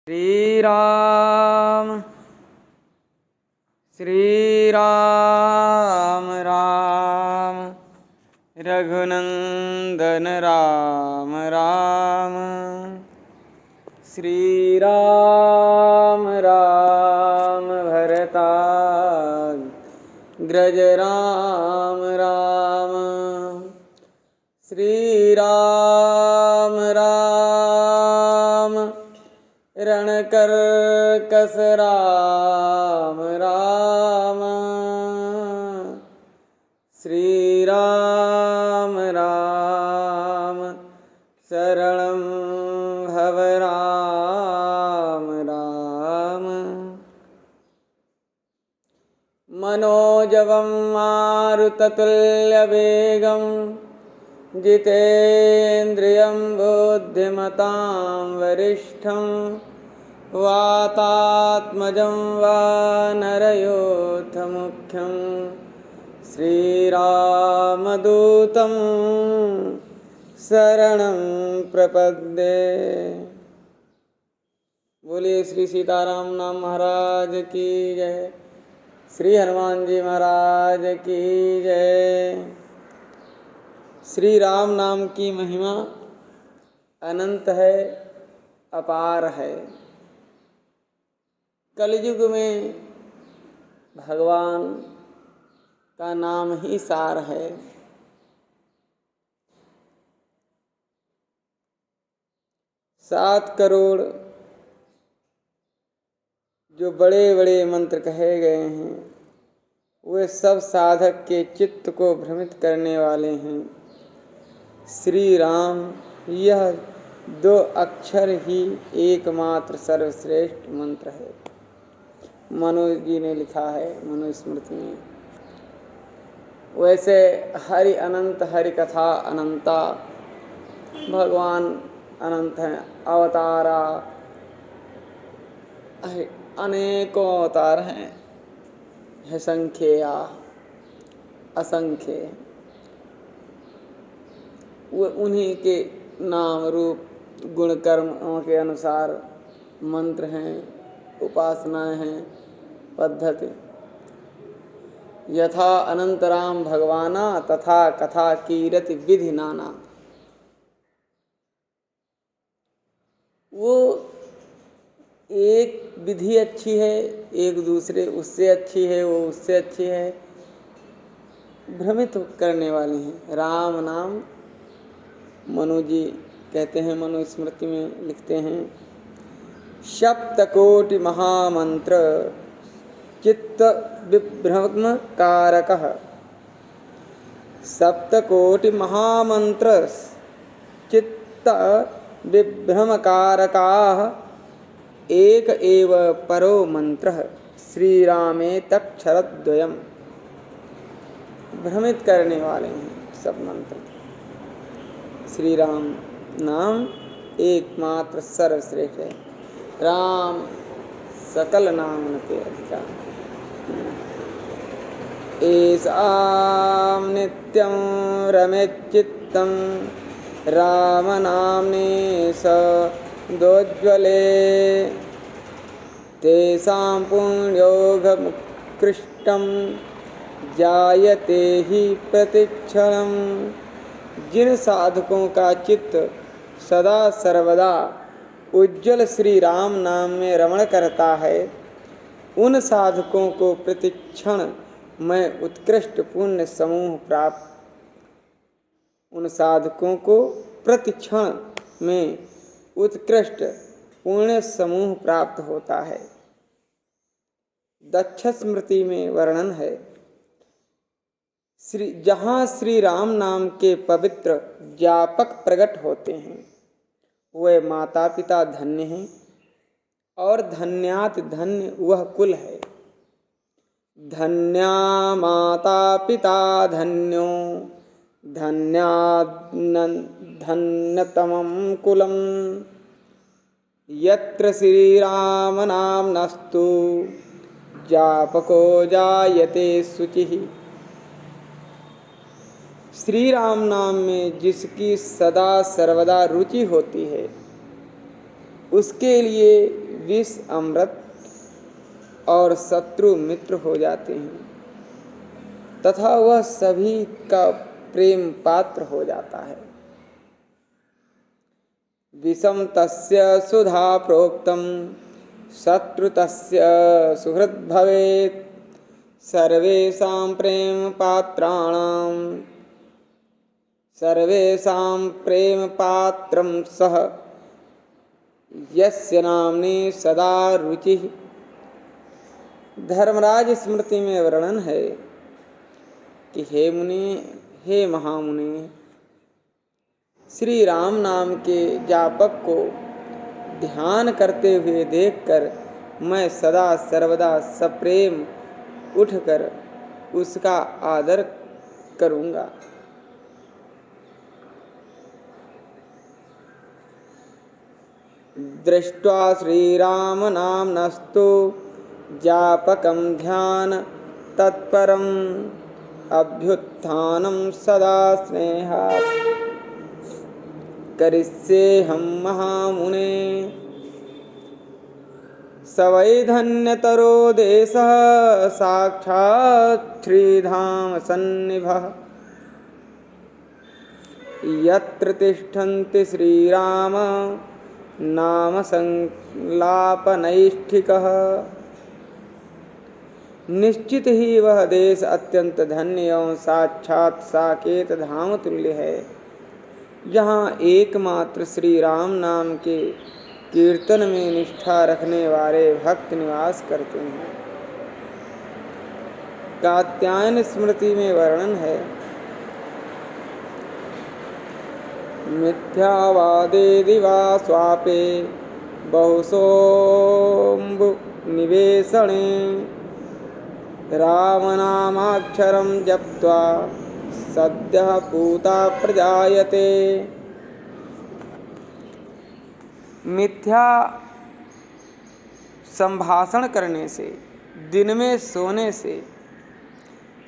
श्री राम श्री राम राम रघुनंदन राम राम। श्री राम राम भरताग्रज राम राम। श्री राम राम रणकर्कस राम राम। श्री राम राम शरणं भव राम राम। मनोजवं मारुततुल्यवेगं जितेन्द्रियं बुद्धिमतां वरिष्ठं वातात्मजं वानरयोधमुख्यं श्रीरामदूतं शरणं प्रपद्ये। बोलिए श्री सीताराम नाम महाराज की जय। श्री हनुमान जी महाराज की जय। श्री राम नाम की महिमा अनंत है, अपार है। कलयुग में भगवान का नाम ही सार है। सात करोड़ जो बड़े बड़े मंत्र कहे गए हैं वे सब साधक के चित्त को भ्रमित करने वाले हैं। श्री राम यह दो अक्षर ही एकमात्र सर्वश्रेष्ठ मंत्र है। मनोज जी ने लिखा है मनुस्मृति में। वैसे हरि अनंत, हरि कथा अनंता, भगवान अनंत हैं। अवतारा अनेकों अवतार हैं, है संख्या असंख्य। वो उन्हीं के नाम रूप गुण कर्मों के अनुसार मंत्र हैं, उपासनाएं हैं, पद्धति। यथा अनंतराम भगवाना तथा कथा कीरति विधि नाना। वो एक विधि अच्छी है, एक दूसरे उससे अच्छी है, वो उससे अच्छी है, भ्रमित करने वाली हैं। राम नाम मनु जी कहते हैं, मनुस्मृति में लिखते हैं, सप्तकोटि महामंत्र चित्त विभ्रम कारकः। सप्तकोटि महामंत्र चित्त विभ्रम कारकाः एक एव परो मंत्रः श्रीरामेतक्षरद्वयम्। भ्रमित करने वाले हैं सब मंत्र। श्री राम नाम एकमात्र सर्वश्रेष्ठ है। राम सकल नाम के अधिकार। एषां नित्यं रमेच्चित्तं राम नाम्नि सदोज्ज्वले। तेषां पुण्योगमुत्कृष्टं जायते ही प्रतिक्षणं। जिन साधकों का चित्त सदा सर्वदा उज्ज्वल श्री राम नाम में रमण करता है, उन साधकों को प्रतिक्षण में उत्कृष्ट पुण्य समूह प्राप्त। उन साधकों को प्रतिक्षण में उत्कृष्ट पुण्य समूह प्राप्त होता है। दक्ष स्मृति में वर्णन है, जहाँ श्री राम नाम के पवित्र व्यापक प्रकट होते हैं, वे माता पिता धन्य हैं और धन्यात धन्य वह कुल है। धन्या माता पिता धन्यो धन्यतमं कुलम। यत्र श्री राम नाम्नस्तु जापको जायते शुचिः। श्री राम नाम में जिसकी सदा सर्वदा रुचि होती है, उसके लिए विष अमृत और शत्रु मित्र हो जाते हैं तथा वह सभी का प्रेम पात्र हो जाता है। विषम तस्य सुधा प्रोक्तम शत्रु तस्य सुहृद भवेत् सर्वेषां प्रेम पात्राणां सर्वेषां प्रेम पात्रं सः यस्य नाम्नि सदा रुचिः। धर्मराज स्मृति में वर्णन है कि हे मुनि, हे महामुनि, श्री राम नाम के जापक को ध्यान करते हुए देखकर मैं सदा सर्वदा सप्रेम उठकर उसका आदर करूँगा। दृष्ट्वा श्रीराम नाम्नस्तु जापकं ध्यान तत्परम् अभ्युत्थानं सदा स्नेहात् करिष्येऽहं महामुने। स वै धन्यतरो देशः साक्षात् श्रीधाम सन्निभः यत्र तिष्ठन्ति श्रीराम नाम संलापनैष्ठिकः। निश्चित ही वह देश अत्यंत धन्य एवं साक्षात साकेत धाम तुल्य है, जहाँ एकमात्र श्री राम नाम के कीर्तन में निष्ठा रखने वाले भक्त निवास करते हैं। कात्यायन स्मृति में वर्णन है, मिथ्यावादे दिवा स्वापे बहुसोऽम्बु निवेशने रामनामाक्षरं जप्त्वा सद्यः पूता प्रजायते। मिथ्या संभाषण करने से, दिन में सोने से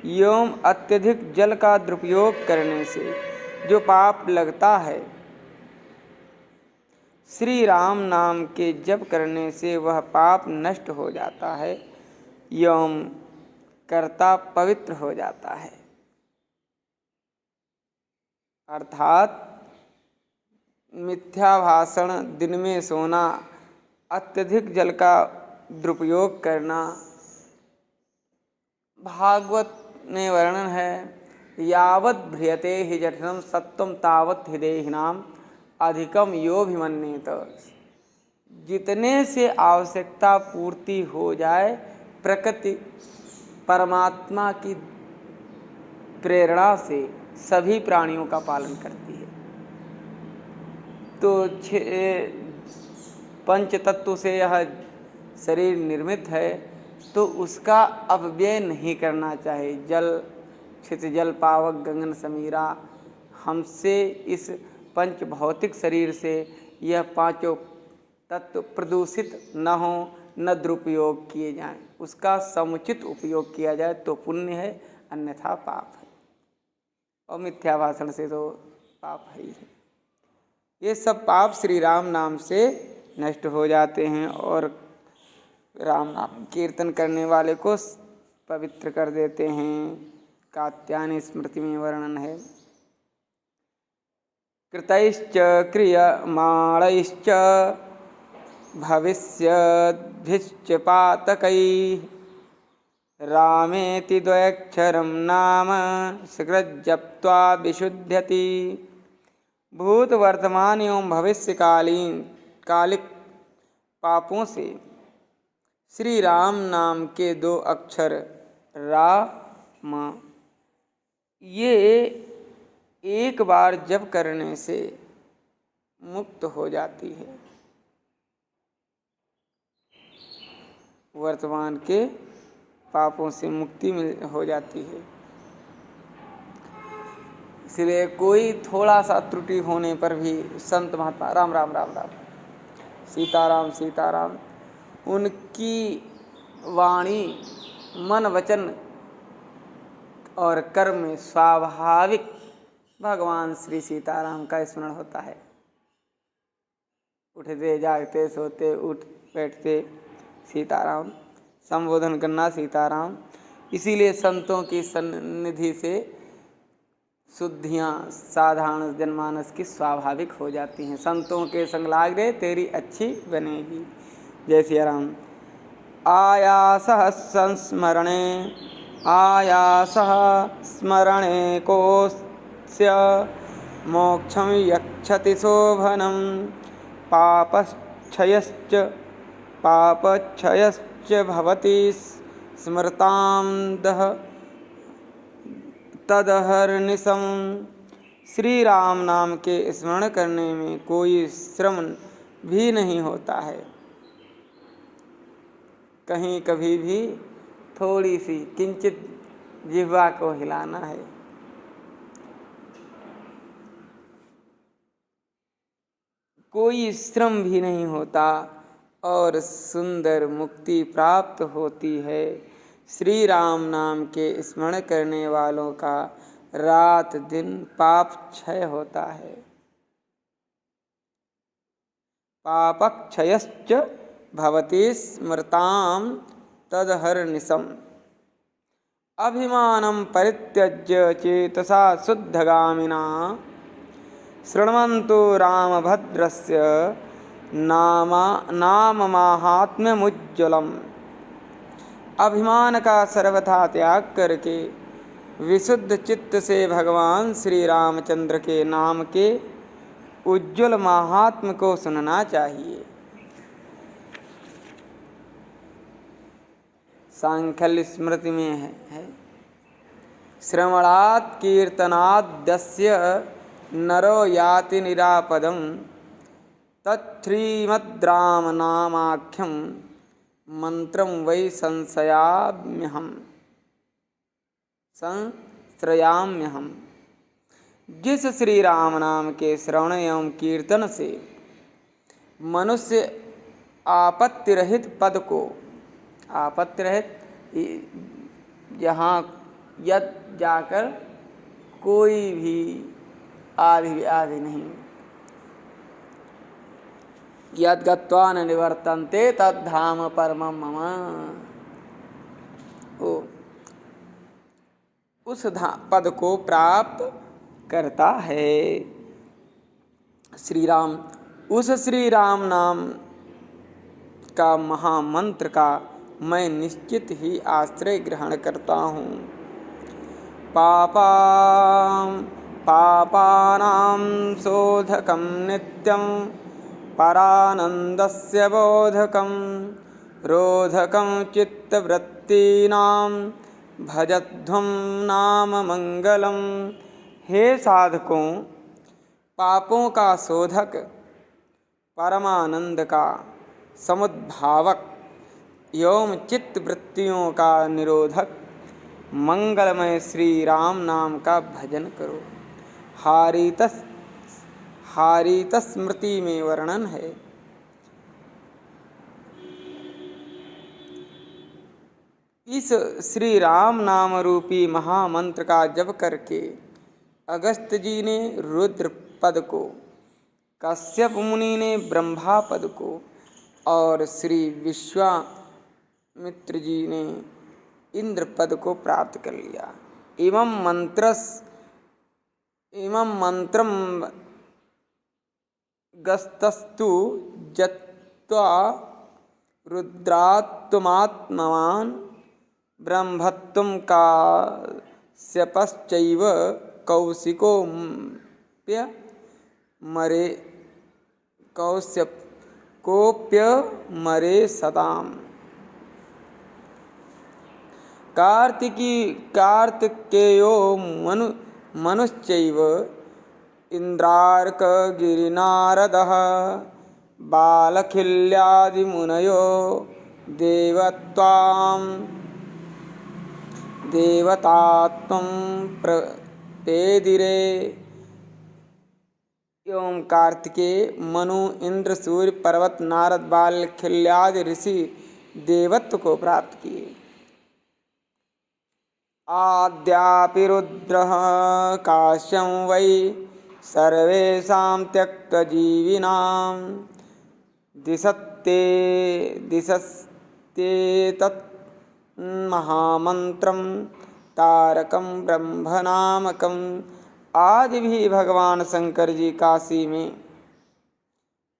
एवं अत्यधिक जल का दुरुपयोग करने से जो पाप लगता है, श्री राम नाम के जप करने से वह पाप नष्ट हो जाता है एवं कर्ता पवित्र हो जाता है। अर्थात मिथ्या भाषण, दिन में सोना, अत्यधिक जल का दुरुपयोग करना। भागवत में वर्णन है, यावत् भ्रियते हि जठरं सत्वं तावत् हृदयहीनाम अधिकम योऽभिमन्येत। जितने से आवश्यकता पूर्ति हो जाए, प्रकृति परमात्मा की प्रेरणा से सभी प्राणियों का पालन करती है। तो पंच तत्व से यह शरीर निर्मित है, तो उसका अपव्यय नहीं करना चाहिए। जल क्षित जल पावक गगन समीरा, हमसे इस पंच भौतिक शरीर से यह पांचों तत्व प्रदूषित न हो, न दुरुपयोग किए जाएं। उसका समुचित उपयोग किया जाए तो पुण्य है, अन्यथा पाप है। और मिथ्या भाषण से तो पाप है ही है। ये सब पाप श्री राम नाम से नष्ट हो जाते हैं और राम नाम कीर्तन करने वाले को पवित्र कर देते हैं। कात्यायन स्मृति में वर्णन है, कृतैश्च क्रियमाणैश्च भविष्यद्भिश्च पातकैः रामेति द्वयक्षरं नाम शीघ्रजप्त्वा विशुध्यति। भूत वर्तमान एवं कालिक पापों से श्री राम नाम के दो अक्षर रा म, ये एक बार जप करने से मुक्त हो जाती है। वर्तमान के पापों से मुक्ति हो जाती है। इसलिए कोई थोड़ा सा त्रुटि होने पर भी संत महात्मा राम राम राम राम, सीताराम सीताराम, उनकी वाणी, मन, वचन और कर्म में स्वाभाविक भगवान श्री सीताराम का स्मरण होता है। उठते जागते सोते बैठते सीताराम, संबोधन करना सीताराम। इसीलिए संतों की सन्निधि से शुद्धियाँ साधारण जनमानस की स्वाभाविक हो जाती हैं। संतों के संग लाग रे तेरी अच्छी बनेगी। जय सिया राम। आयासः संस्मरणे आयासः स्मरणे कोऽस्य मोक्षं यक्षति शोभनं पापक्षयश्च भवति स्मृतां दह तदहर्निशम। श्री राम नाम के स्मरण करने में कोई श्रम भी नहीं होता है। कहीं कभी भी थोड़ी सी किंचित जिह्वा को हिलाना है। कोई श्रम भी नहीं होता और सुंदर मुक्ति प्राप्त होती है। श्री राम नाम के स्मरण करने वालों का रात दिन पाप क्षय होता है। पापक्षयश्च भवति स्मृतां तदहर्निशम्। अभिमानं परित्यज्य चेतसा शुद्धगामिना शृण्वन्तु रामभद्रस्य नाम माहात्म्यमुज्ज्वलम्। अभिमान का सर्वथा त्याग करके विशुद्ध चित्त से भगवान श्री रामचंद्र के नाम के उज्ज्वल महात्म्य को सुनना चाहिए। सांख्य स्मृति में है श्रवणात् कीर्तनाद्यस्य नरो याति निरापदं तच्छ्रीमद्राम नामाख्यं मंत्रं वै संश्रयाम्यहम्। जिस श्री राम नाम के श्रवण एवं कीर्तन से मनुष्य आपत्ति रहित पद को, आपत्ति रहित यहाँ यद जाकर कोई भी आदि नहीं, यद गत्वा न निवर्तन्ते तद्धाम परमं मम। उस पद को प्राप्त करता है श्री राम। उस श्री राम नाम का महामंत्र का मैं निश्चित ही आश्रय ग्रहण करता हूँ। पापानां शोधकं नित्यं परानन्दस्य बोधकं रोधकं चित्तवृत्तीनां भजध्वं नाम मंगलम। हे साधकों, पापों का शोधक, परमानंद का समुद्भावक एवं चित्त वृत्तियों का निरोधक मंगलमय श्री राम नाम का भजन करो। हारित स्मृति में वर्णन है। इस श्री राम नाम रूपी महामंत्र का जप करके अगस्त जी ने रुद्र पद को, कश्यप मुनि ने ब्रह्मा पद को और श्री विश्वामित्र जी ने इंद्र पद को प्राप्त कर लिया। इमं मंत्रम गस्तस्तु जत्वा रुद्रात्मात्मवान् ब्रह्मत्वं काश्यपश्चैव कौश्यपोऽप्यमरे सताम्। कार्तिकेयो मनुश्चैव इन्द्रार्कगिरिनारदः बालखिल्यादिमुनयो देवतात्वं प्रपेदिरे। एवं कार्तिकेय, मनु, इंद्र, सूर्य, पर्वत, नारद, बालखिल्यादि ऋषि देवत्व को प्राप्त किए। आद्यापि रुद्रः काश्यं वै सर्वेषां त्यक्तजीविनां ते दिशस्तेतत् महामंत्रम तारकम ब्रह्मनामकम। आज भी भगवान शंकर जी काशी में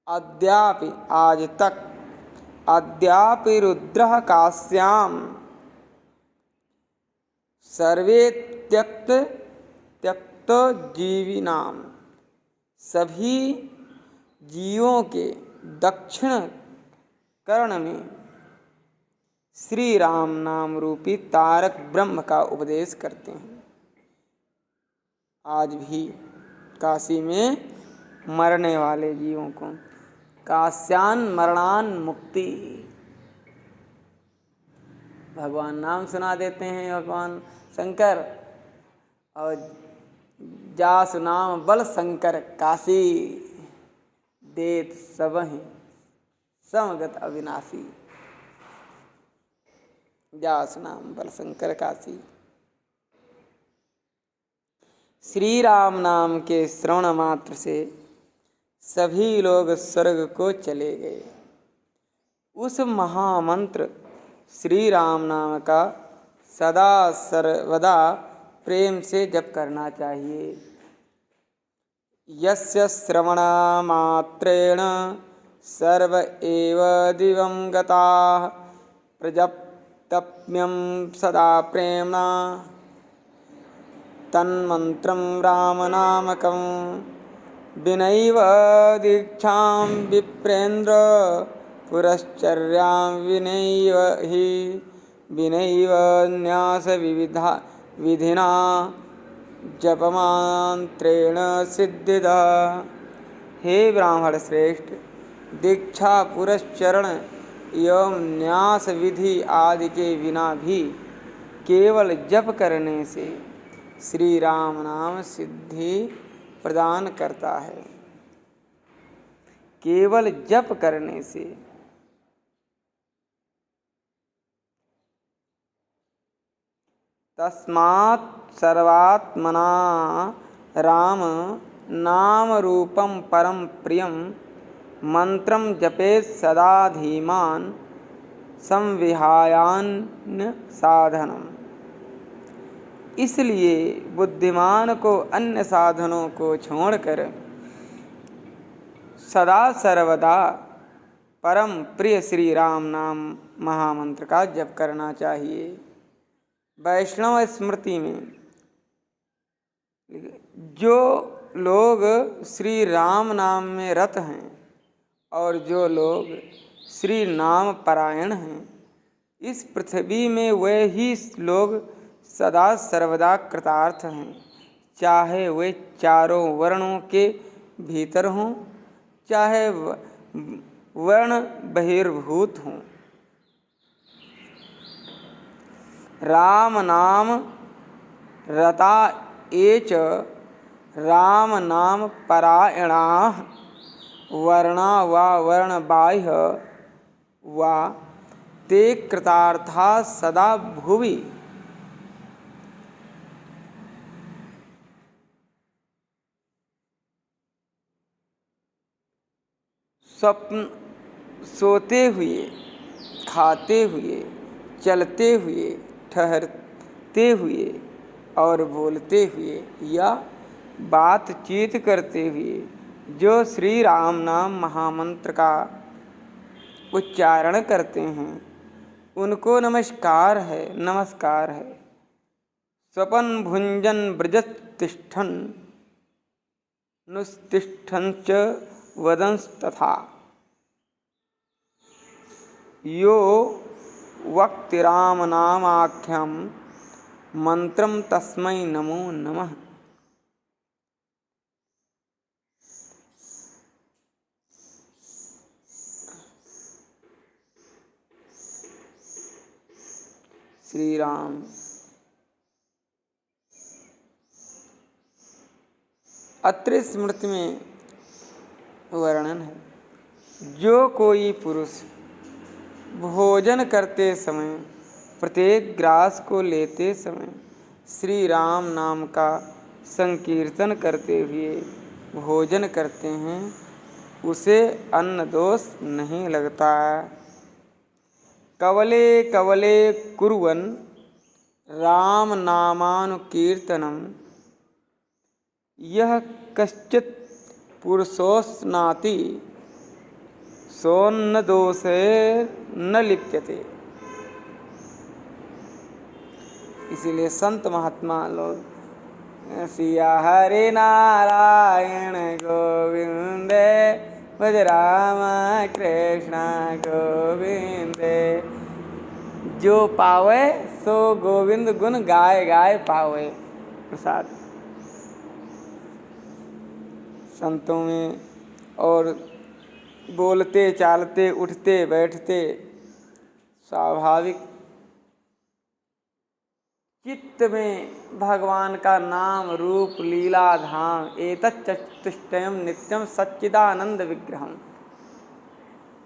अद्यापि आज तक अद्यापि रुद्र काश्याम सर्वे त्यक्त जीविनाम, सभी जीवों के दक्षिण कर्ण में श्री राम नाम रूपी तारक ब्रह्म का उपदेश करते हैं। आज भी काशी में मरने वाले जीवों को काश्यान मरणान मुक्ति, भगवान नाम सुना देते हैं भगवान शंकर, और जासु नाम बल शंकर काशी देत सबहि समगत अविनाशी। जासु नाम बल शंकर काशी। श्री राम नाम के श्रवण मात्र से सभी लोग स्वर्ग को चले गए। उस महामंत्र श्री राम नाम का सदा सर्वदा प्रेम से जप करना चाहिए। यस्य श्रवण मात्रेण सर्व एव दिवं गताः प्रजप्तम्यं सदा प्रेम्णा तन्मन्त्रं रामनामकं। विनैव दीक्षां विप्रेन्द्र पुरश्चर्यां विनैव हि विनैव न्यास विविधा विधिना जपमांत्रेण सिद्धिदा। हे ब्राह्मण श्रेष्ठ, दीक्षा पुरस्चरण एवं न्यास विधि आदि के बिना भी केवल जप करने से श्री राम नाम सिद्धि प्रदान करता है। केवल जप करने से। तस्मात् सर्वात्मना राम नाम रूपम परम प्रियम मंत्रम जपेत सदा धीमान संविहायान साधनम। इसलिए बुद्धिमान को अन्य साधनों को छोड़कर सदा सर्वदा परम प्रिय श्री राम नाम महामंत्र का जप करना चाहिए। वैष्णव स्मृति में जो लोग श्री राम नाम में रत हैं और जो लोग श्री नाम परायण हैं, इस पृथ्वी में वे ही लोग सदा सर्वदा कृतार्थ हैं, चाहे वे चारों वर्णों के भीतर हों, चाहे वर्ण बहिर्भूत हों। राम नाम रता एच राम नाम परायणा वर्णा वा वर्ण बाह्य वा ते कृतार्था सदा भुवि। स्वप्न सोते हुए, खाते हुए, चलते हुए, ठहरते हुए और बोलते हुए या बातचीत करते हुए जो श्री राम नाम महामंत्र का उच्चारण करते हैं, उनको नमस्कार है, नमस्कार है। स्वपन भुंजन ब्रजत तिष्ठन नुस्तिष्ठन च वदंस तथा यो वक्ति राम नामाख्यम मंत्रम तस्मै नमो नमः। श्री राम। अत्रि स्मृति में वर्णन है, जो कोई पुरुष भोजन करते समय प्रत्येक ग्रास को लेते समय श्री राम नाम का संकीर्तन करते हुए भोजन करते हैं, उसे अन्न दोष नहीं लगता। कवले कवले कुर्वन् राम नामानुकीर्तनम यह कश्चित् पुरुषोस्नाति सोन्न दोषे न लिप्यते। इसीलिए संत महात्मा लोग सिया हरि नारायण गोविंद भज राम कृष्ण गोविंद, जो पावे सो गोविंद गुण गाय गाय पावे। प्रसाद संतों में और बोलते चालते उठते बैठते स्वाभाविक चित्त में भगवान का नाम रूप लीला धाम एतच्चतुष्टयम नित्यम सच्चिदानंद विग्रहम,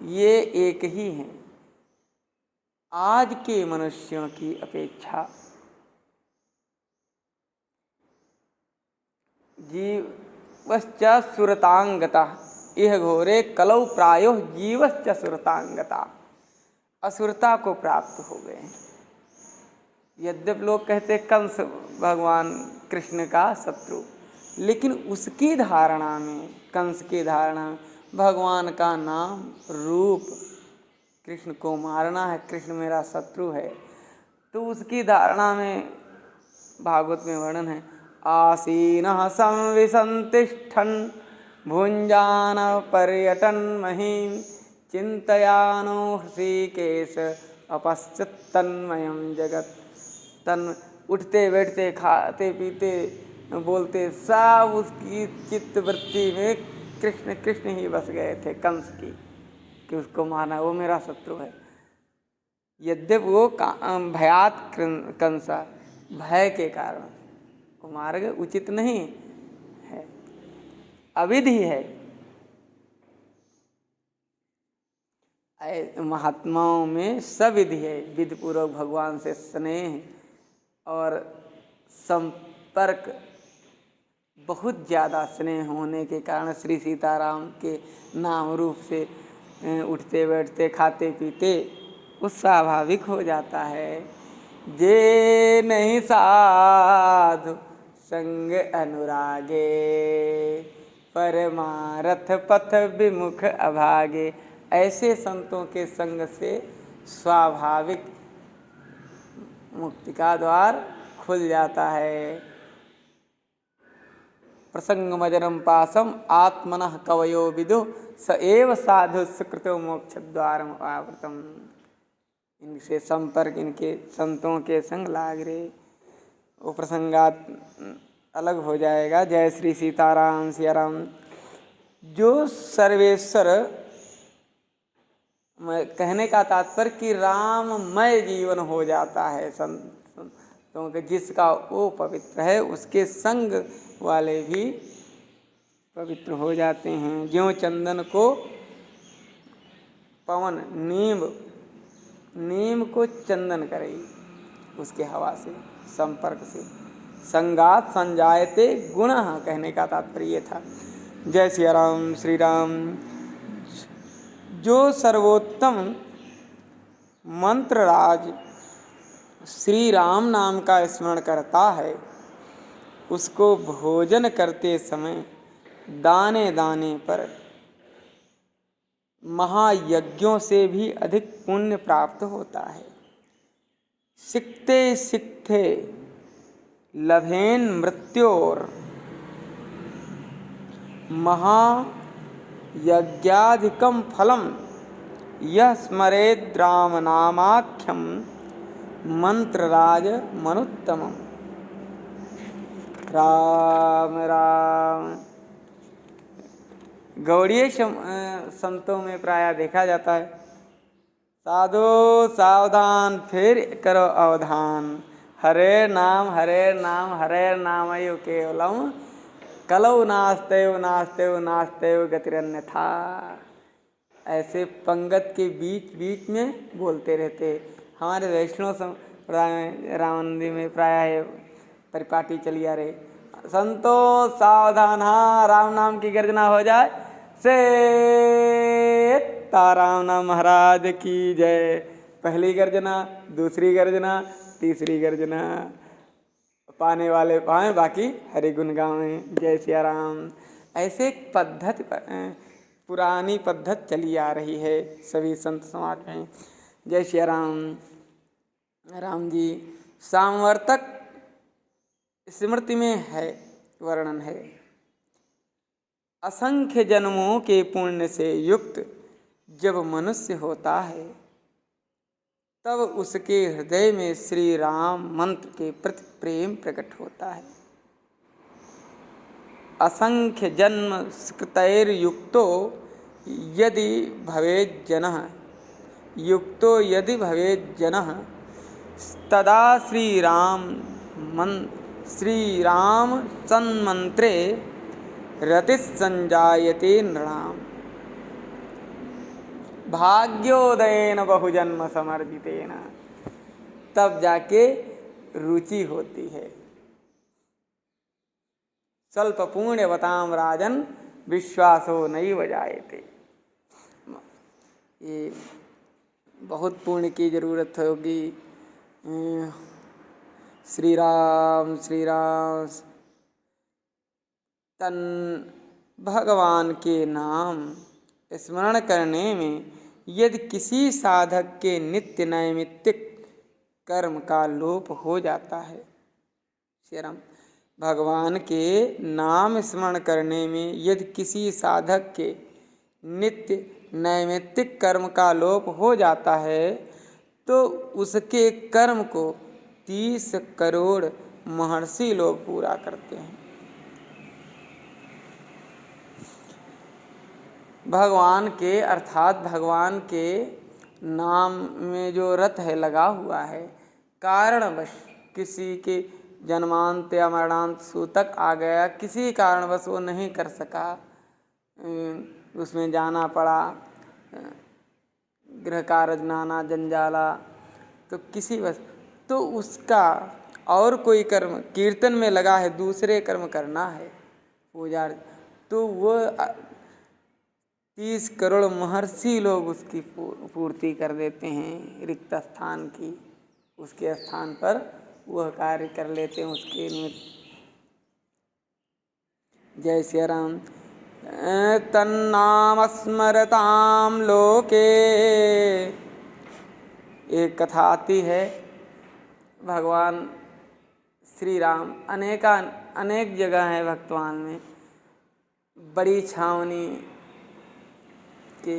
ये एक ही हैं। आज के मनुष्यों की अपेक्षा जीवश्च सुरतांगता इह घोरे कलौ प्रायो जीवश्च सुरतांगता, असुरता को प्राप्त हो गए हैं। यद्यपि लोग कहते कंस भगवान कृष्ण का शत्रु, लेकिन उसकी धारणा में, कंस की धारणा भगवान का नाम रूप, कृष्ण को मारना है, कृष्ण मेरा शत्रु है, तो उसकी धारणा में भागवत में वर्णन है आसीनः संविसंतिष्ठन् भुञ्जान पर्यटन महीम चिंतयानो हृषिकेश अपश्चित् तन्मयम् जगत्। तन उठते बैठते खाते पीते बोलते सब उसकी चित्त वृत्ति में कृष्ण कृष्ण ही बस गए थे कंस की, कि उसको मारना, वो मेरा शत्रु है। यद्यपि वो भयात कंसा, भय के कारण वो मार्ग उचित नहीं है, अविधि है। महात्माओं में सविधि है, विधि पूर्वक भगवान से स्नेह और संपर्क, बहुत ज़्यादा स्नेह होने के कारण श्री सीताराम के नाम रूप से उठते बैठते खाते पीते वो स्वाभाविक हो जाता है। जे नहीं साधु संग अनुरागे परमारथ पथ विमुख अभागे, ऐसे संतों के संग से स्वाभाविक मुक्ति का द्वार खुल जाता है। प्रसंगमजरम पासम आत्मनः कवयो विदु स एव साधु सुकृतो मोक्ष द्वारम आवृतम। इनसे संपर्क, इनके संतों के संग लाग रे, वो प्रसंगात अलग हो जाएगा। जय श्री सीताराम सियाराम। जो सर्वेश्वर, कहने का तात्पर्य कि राममय जीवन हो जाता है संतों के, जिसका वो पवित्र है उसके संग वाले भी पवित्र हो जाते हैं। ज्यों चंदन को पवन नीम को चंदन करे उसके हवा से, संपर्क से, संगात संजायते गुणः, कहने का तात्पर्य था। जय सिया राम श्री राम। जो सर्वोत्तम मंत्रराज श्री राम नाम का स्मरण करता है, उसको भोजन करते समय दाने दाने पर महायज्ञों से भी अधिक पुण्य प्राप्त होता है। सिक्ते सिक्थे लभेन मृत्योर महायज्ञाधिकम फलम यह स्मरेद् राम नामाख्यम मंत्रराज मनुत्तमम्। राम राम। गौड़ीय संतों में प्रायः देखा जाता है, साधो सावधान फिर करो अवधान, हरे नाम हरे नामयो केवलम कलौ नास्तेव नास्तेव नास्तेव गतिरन्यथा। ऐसे पंगत के बीच बीच में बोलते रहते। हमारे वैष्णव संप्रदाय में रामानंदी में प्रायः परिपाटी चली आ रही, संतो सावधान, हाँ राम नाम की गर्जना हो जाए से ताराम नाम महाराज की जय। पहली गर्जना, दूसरी गर्जना, तीसरी गर्जना, पाने वाले पाएं, बाकी हरि गुण गावें। जय सिया राम। ऐसे एक पद्धति पुरानी पद्धति चली आ रही है सभी संत समाज में। जय सिया राम। राम जी सामवर्तक स्मृति में है, वर्णन है, असंख्य जन्मों के पुण्य से युक्त जब मनुष्य होता है तब उसके हृदय में श्री राम मंत्र के प्रति प्रेम प्रकट होता है। असंख्य जन्म कृतैर्युक्तो यदि भवेत् जनः, युक्तो यदि भवेत् जनः तदा श्रीराम सन्मंत्रे रतिस्संजायते नृणाम्। भाग्योदयेन बहुजन्म समर्जितेन, तब जाके रुचि होती है। स्वल्प पुण्यवताम राजन विश्वासो नैव जायते। ये बहुत पुण्य की जरूरत होगी। श्री राम श्री राम तन भगवान के नाम स्मरण करने में यदि किसी साधक के नित्य नैमित्तिक कर्म का लोप हो जाता है, श्री राम, भगवान के नाम स्मरण करने में यदि किसी साधक के नित्य नैमित्तिक कर्म का लोप हो जाता है तो उसके कर्म को 30 करोड़ महर्षि लोग पूरा करते हैं। भगवान के अर्थात भगवान के नाम में जो रत है, लगा हुआ है, कारणवश किसी के जन्मांत या मरणांत सूतक आ गया, किसी कारणवश वो नहीं कर सका, उसमें जाना पड़ा, गृह कार्य नाना जंजाला, तो किसी वश तो उसका और कोई कर्म कीर्तन में लगा है, दूसरे कर्म करना है, पूजा, तो वो 30 करोड़ महर्षि लोग उसकी पूर्ति कर देते हैं रिक्त स्थान की। उसके स्थान पर वह कार्य कर लेते हैं उसके निमित्त। जय श्री राम। तन्नाम स्मरताम लोके, एक कथा आती है, भगवान श्री राम अनेक जगह है भक्तवान में। बड़ी छावनी के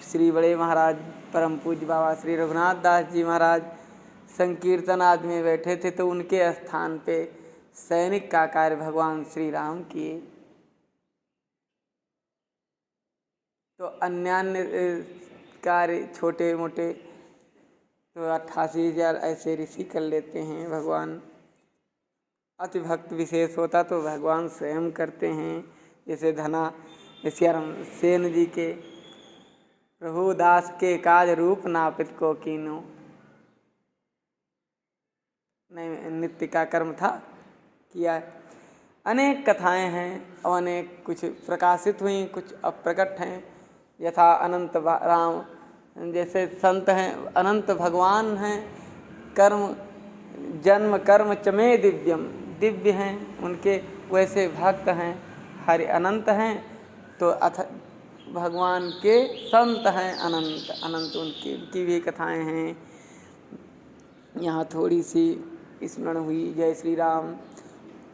श्री बड़े महाराज परम पूज्य बाबा श्री रघुनाथ दास जी महाराज संकीर्तन आदि में बैठे थे, तो उनके स्थान पे सैनिक का कार्य भगवान श्री राम किए। तो अन्य कार्य छोटे मोटे तो 88,000 ऐसे ऋषि कर लेते हैं। भगवान अति भक्त विशेष होता तो भगवान स्वयं करते हैं। जैसे धना सियाराम सेन जी के प्रभु दास के काज रूप नापित को कीनो, नहीं नित्य का कर्म था किया। अनेक कथाएं हैं और अनेक कुछ प्रकाशित हुई, कुछ अप्रकट हैं। यथा अनंत राम जैसे संत हैं, अनंत भगवान हैं, कर्म जन्म कर्म चमे दिव्यम, दिव्य हैं उनके, वैसे भक्त हैं, हरि अनंत हैं। तो अथ भगवान के संत हैं अनंत अनंत, उनकी भी कथाएं हैं। यहाँ थोड़ी सी स्मरण हुई। जय श्री राम।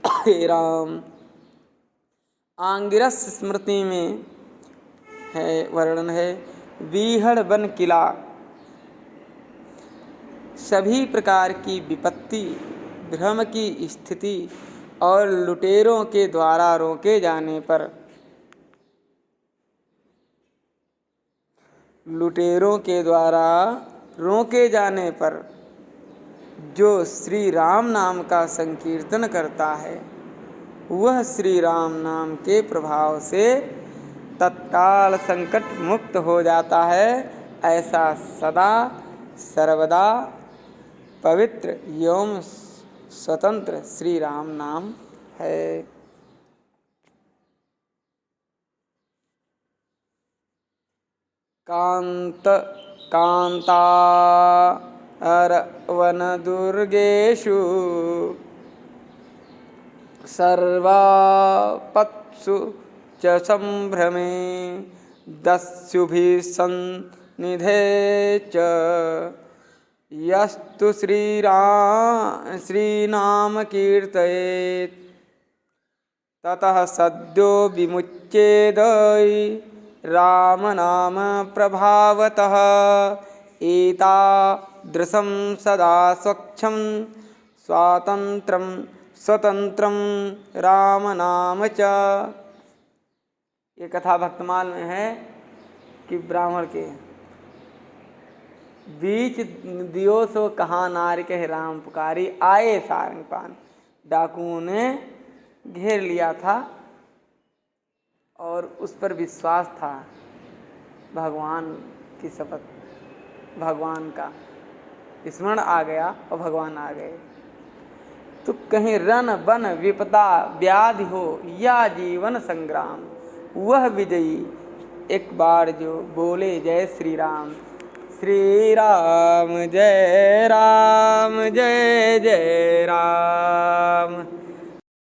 हे राम। आंगिरस स्मृति में है, वर्णन है, बीहड़ बन किला सभी प्रकार की विपत्ति, भ्रम की स्थिति और लुटेरों के द्वारा रोके जाने पर, लुटेरों के द्वारा रोके जाने पर जो श्री राम नाम का संकीर्तन करता है वह श्री राम नाम के प्रभाव से तत्काल संकट मुक्त हो जाता है। ऐसा सदा सर्वदा पवित्र एवं स्वतंत्र श्री राम नाम है। कांत कांता अरवनदुर्गेषु सर्वापत्सु च संभ्रमे दस्युभिः सन्निधे च यस्तु श्रीनाम कीर्तयेत् ततः सद्यो विमुच्येद राम नाम प्रभावतः एतादृशं सदा स्वच्छं स्वातन्त्रं स्वतंत्रं राम नाम च। ये कथा भक्तमाल में है कि ब्राह्मण के बीच दियो सो कहाँ नारी कहे राम पुकारी आए सारंग पान। डाकुओं ने घेर लिया था और उस पर विश्वास था, भगवान की शपथ, भगवान का स्मरण आ गया और भगवान आ गए। तो कहीं रण वन विपदा व्याधि हो या जीवन संग्राम, वह विजयी एक बार जो बोले जय श्री राम। श्री राम जय जय राम।